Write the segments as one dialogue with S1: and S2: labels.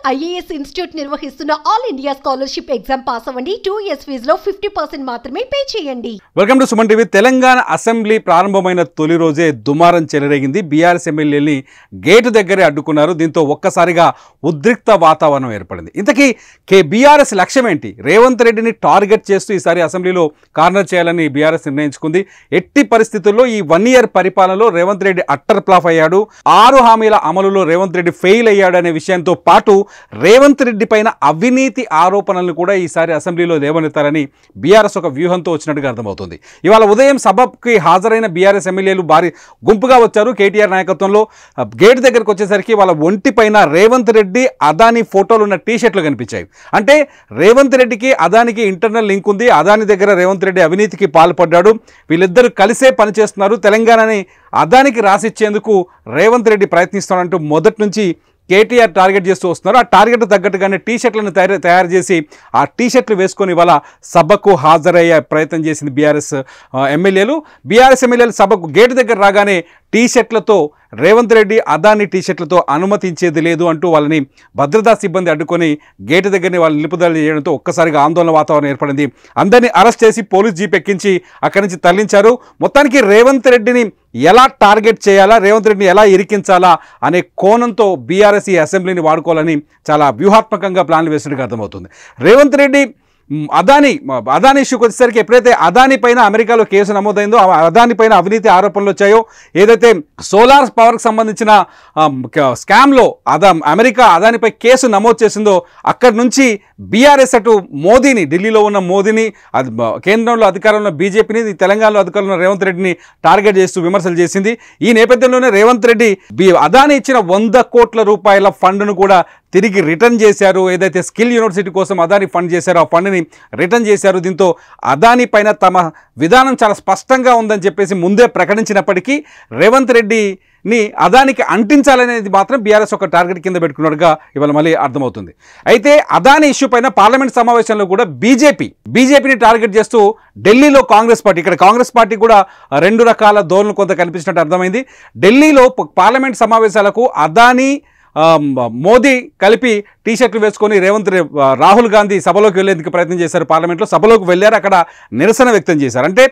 S1: IAS institute నిర్వహిస్తున్న all India scholarship exam pass అవ్వండి. 2 years ఫీజులో 50% మాత్రమే పే చేయండి.
S2: Welcome to Suman TV. Telangana assembly ప్రారంభమైన తొలి రోజే దుమారం చెలరేగింది. బీఆర్ఎస్ ఎమ్మెల్యేని గేటు దగ్గరే అడ్డుకున్నారు. దీంతో ఒక్కసారిగా ఉద్రిక్త వాతావరణం ఏర్పడింది. ఇంతకీ బీఆర్ఎస్ లక్ష్యం ఏంటి? రేవంత్ రెడ్డిని టార్గెట్ చేస్తూ ఈసారి అసెంబ్లీలో కార్నర్ చేయాలని బీఆర్ఎస్ నిర్ణయించుకుంది. ఎట్టి పరిస్థితుల్లో ఈ 1 year పరిపాలనలో రేవంత్ రెడ్డి అట్టర్ ఫ్లాప్ అయ్యాడు. 6 హామీల అమలులో రేవంత్ రెడ్డి ఫెయిల్ అయ్యాడు అనే విషయంతో పాటు రేవంత్ రెడ్డి పైన అవినీతి ఆరోపణలను కూడా ఈసారి అసెంబ్లీలో లేవనెత్తారని బీఆర్ఎస్ ఒక వ్యూహంతో వచ్చినట్టుగా అర్థమవుతుంది. ఇవాళ ఉదయం సభకి హాజరైన బీఆర్ఎస్ ఎమ్మెల్యేలు భారీ గుంపుగా వచ్చారు. కేటీఆర్ నాయకత్వంలో గేట్ దగ్గరకు వచ్చేసరికి వాళ్ళ ఒంటి పైన రేవంత్ రెడ్డి అదానీ ఫోటోలు ఉన్న టీషర్ట్లు కనిపించాయి. అంటే రేవంత్ రెడ్డికి అదానికి ఇంటర్నల్ లింక్ ఉంది. అదాని దగ్గర రేవంత్ రెడ్డి అవినీతికి పాల్పడ్డాడు. వీళ్ళిద్దరూ కలిసే పనిచేస్తున్నారు. తెలంగాణని అదానికి రాసిచ్చేందుకు రేవంత్ రెడ్డి ప్రయత్నిస్తాడంటూ మొదటి నుంచి కేటీఆర్ టార్గెట్ చేస్తూ వస్తున్నారు. ఆ టార్గెట్ తగ్గట్టుగానే టీషర్ట్లను తయారు చేసి ఆ టీషర్ట్లు వేసుకొని వాళ్ళ సభకు హాజరయ్యే ప్రయత్నం చేసింది బీఆర్ఎస్ ఎమ్మెల్యేలు. సభకు గేటు దగ్గర రాగానే టీషర్ట్లతో రేవంత్ రెడ్డి అదాని టీషర్ట్లతో అనుమతించేది లేదు అంటూ వాళ్ళని భద్రతా సిబ్బంది అడ్డుకొని గేటు దగ్గరని వాళ్ళు నిలుపుదల చేయడంతో ఒక్కసారిగా ఆందోళన వాతావరణం ఏర్పడింది. అందరినీ అరెస్ట్ చేసి పోలీస్ జీప్ ఎక్కించి అక్కడి నుంచి తరలించారు. మొత్తానికి రేవంత్ రెడ్డిని ఎలా టార్గెట్ చేయాలా, రేవంత్ రెడ్డిని ఎలా ఇరికించాలా అనే కోణంతో బీఆర్ఎస్ ఈ అసెంబ్లీని వాడుకోవాలని చాలా వ్యూహాత్మకంగా ప్లాన్లు వేసినట్టుగా అర్థమవుతుంది. రేవంత్ రెడ్డి అదానీ ఇష్యూకి వచ్చేసరికి ఎప్పుడైతే అదానీ పైన అమెరికాలో కేసు నమోదైందో, అదానీ పైన అవినీతి ఆరోపణలు వచ్చాయో, ఏదైతే సోలార్ పవర్కి సంబంధించిన స్కామ్లో అమెరికా అదానిపై కేసు నమోదు చేసిందో అక్కడి నుంచి బీఆర్ఎస్ అటు మోదీని, ఢిల్లీలో ఉన్న మోదీని, కేంద్రంలో అధికారంలో ఉన్న బీజేపీని, తెలంగాణలో అధికారంలో ఉన్న రేవంత్ రెడ్డిని టార్గెట్ చేస్తూ విమర్శలు చేసింది. ఈ నేపథ్యంలోనే రేవంత్ రెడ్డి అదానీ ఇచ్చిన 100 కోట్ల రూపాయల ఫండ్ను కూడా తిరిగి రిటర్న్ చేశారు. ఏదైతే స్కిల్ యూనివర్సిటీ కోసం అదానీ ఫండ్ చేశారో ఆ ఫండ్ని రిటర్న్ చేశారు. దీంతో అదానీ పైన తమ విధానం చాలా స్పష్టంగా ఉందని చెప్పేసి ముందే ప్రకటించినప్పటికీ రేవంత్ రెడ్డిని అదానికి అంటించాలనేది మాత్రం బీఆర్ఎస్ ఒక టార్గెట్ కింద పెట్టుకున్నట్టుగా ఇవాళ మళ్ళీ అర్థమవుతుంది. అయితే అదానీ ఇష్యూ పైన పార్లమెంట్ సమావేశంలో కూడా బీజేపీని టార్గెట్ చేస్తూ ఢిల్లీలో కాంగ్రెస్ పార్టీ, ఇక్కడ కాంగ్రెస్ పార్టీ కూడా 2 రకాల ధోరణులు కొంత కనిపించినట్టు అర్థమైంది. ఢిల్లీలో పార్లమెంట్ సమావేశాలకు అదానీ మోదీ కలిపి టీషర్ట్లు వేసుకొని రాహుల్ గాంధీ సభలోకి వెళ్లేందుకు ప్రయత్నం చేశారు. పార్లమెంట్లో సభలోకి వెళ్ళారు. అక్కడ నిరసన వ్యక్తం చేశారు. అంటే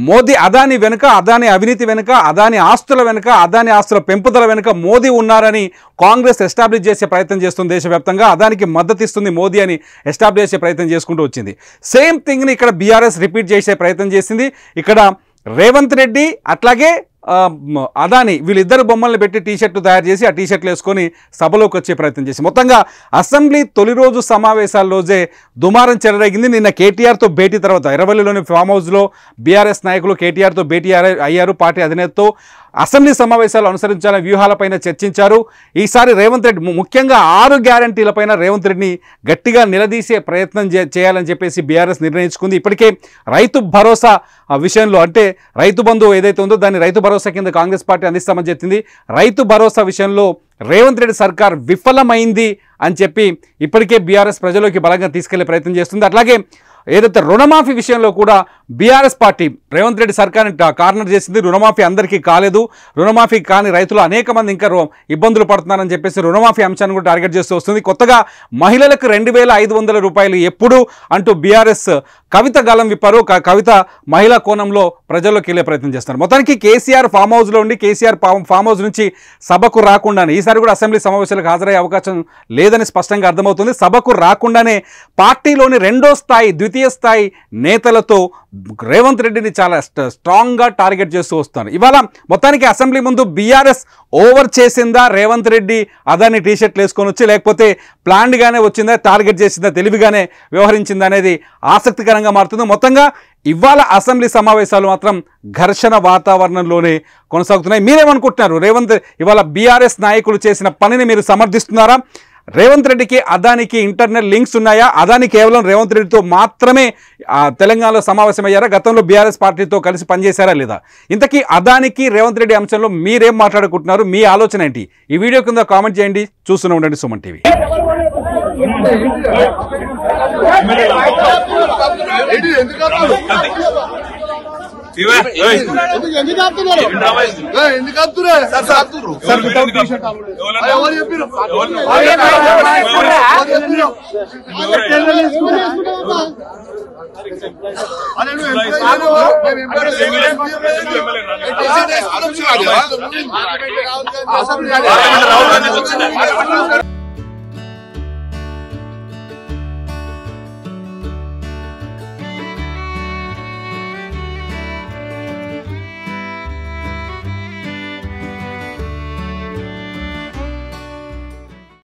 S2: మోదీ అదానీ వెనుక, అదానీ అవినీతి వెనుక, అదానీ ఆస్తుల వెనుక, అదానీ ఆస్తుల పెంపుదల వెనుక మోదీ ఉన్నారని కాంగ్రెస్ ఎస్టాబ్లిష్ చేసే ప్రయత్నం చేస్తుంది. దేశవ్యాప్తంగా అదానికి మద్దతు ఇస్తుంది మోదీ అని ఎస్టాబ్లిష్ చేసే ప్రయత్నం చేసుకుంటూ వచ్చింది. సేమ్ థింగ్ని ఇక్కడ బీఆర్ఎస్ రిపీట్ చేసే ప్రయత్నం చేసింది. ఇక్కడ రేవంత్ రెడ్డి అట్లాగే అదానీ వీళ్ళిద్దరు బొమ్మల్ని పెట్టి టీషర్ట్లు తయారు చేసి ఆ టీషర్ట్లు వేసుకొని సభలోకి వచ్చే ప్రయత్నం చేసి మొత్తంగా అసెంబ్లీ తొలి రోజు సమావేశాల రోజే దుమారం చెలరేగింది. నిన్న కేటీఆర్తో భేటీ తర్వాత ఎర్రవల్లిలోని ఫామ్ హౌస్లో బీఆర్ఎస్ నాయకులు కేటీఆర్తో భేటీ అయ్యారు. పార్టీ అధినేతతో అసెంబ్లీ సమావేశాలు అనుసరించాలని వ్యూహాలపైన చర్చించారు. ఈసారి రేవంత్ రెడ్డి ముఖ్యంగా 6 గ్యారంటీలపైన రేవంత్ రెడ్డిని గట్టిగా నిలదీసే ప్రయత్నం చేయాలని చెప్పేసి బీఆర్ఎస్ నిర్ణయించుకుంది. ఇప్పటికే రైతు భరోసా విషయంలో, అంటే రైతు బంధు ఏదైతే ఉందో దాన్ని రైతు భరోసా కింద కాంగ్రెస్ పార్టీ అందిస్తామని చెప్పింది. రైతు భరోసా విషయంలో రేవంత్ రెడ్డి సర్కార్ విఫలమైంది అని చెప్పి ఇప్పటికే బీఆర్ఎస్ ప్రజలోకి బలంగా తీసుకెళ్లే ప్రయత్నం చేస్తుంది. అట్లాగే ఏదైతే రుణమాఫీ విషయంలో కూడా బీఆర్ఎస్ పార్టీ రేవంత్ రెడ్డి సర్కార్ని కార్నర్ చేసింది. రుణమాఫీ అందరికీ కాలేదు, రుణమాఫీ కాని రైతులు అనేక మంది ఇంకా ఇబ్బందులు పడుతున్నారని చెప్పేసి రుణమాఫీ అంశాన్ని కూడా టార్గెట్ చేస్తూ వస్తుంది. కొత్తగా మహిళలకు 2500 రూపాయలు ఎప్పుడు అంటూ బీఆర్ఎస్ కవిత గాలం విప్పారు. కవిత మహిళా కోణంలో ప్రజల్లోకి వెళ్ళే ప్రయత్నం చేస్తారు. మొత్తానికి కేసీఆర్ ఫామ్ హౌస్లో ఉండి కేసీఆర్ ఫామ్ హౌస్ నుంచి సభకు రాకుండానే ఈసారి కూడా అసెంబ్లీ సమావేశాలకు హాజరయ్యే అవకాశం లేదని స్పష్టంగా అర్థమవుతుంది. సభకు రాకుండానే పార్టీలోని ద్వితీయ స్థాయి నేతలతో రేవంత్ రెడ్డిని చాలా స్ట్రాంగ్గా టార్గెట్ చేస్తూ వస్తున్నారు. ఇవాళ మొత్తానికి అసెంబ్లీ ముందు బీఆర్ఎస్ ఓవర్ చేసిందా, రేవంత్ రెడ్డి అదాని టీషర్ట్లు వేసుకొని వచ్చి, లేకపోతే ప్లాన్డ్గానే వచ్చిందా, టార్గెట్ చేసిందా, తెలివిగానే వ్యవహరించిందా అనేది ఆసక్తికరంగా మారుతుంది. మొత్తంగా ఇవాళ అసెంబ్లీ సమావేశాలు మాత్రం ఘర్షణ వాతావరణంలోనే కొనసాగుతున్నాయి. మీరేమనుకుంటున్నారు? ఇవాళ బీఆర్ఎస్ నాయకులు చేసిన పనిని మీరు సమర్థిస్తున్నారా? రేవంత్ రెడ్డికి అదానికి ఇంటర్నల్ లింక్స్ ఉన్నాయా? అదాని కేవలం రేవంత్ రెడ్డితో మాత్రమే తెలంగాణలో సమావేశమయ్యారా? గతంలో బీఆర్ఎస్ పార్టీతో కలిసి పనిచేశారా లేదా? ఇంతకీ అదానికి రేవంత్ రెడ్డి అంశంలో మీరేం మాట్లాడుకుంటున్నారు? మీ ఆలోచన ఏంటి? ఈ వీడియో కింద కామెంట్ చేయండి. చూస్తూనే ఉండండి సుమన్ టీవీ.
S3: ఎందుకు రాహుల్ గాంధీ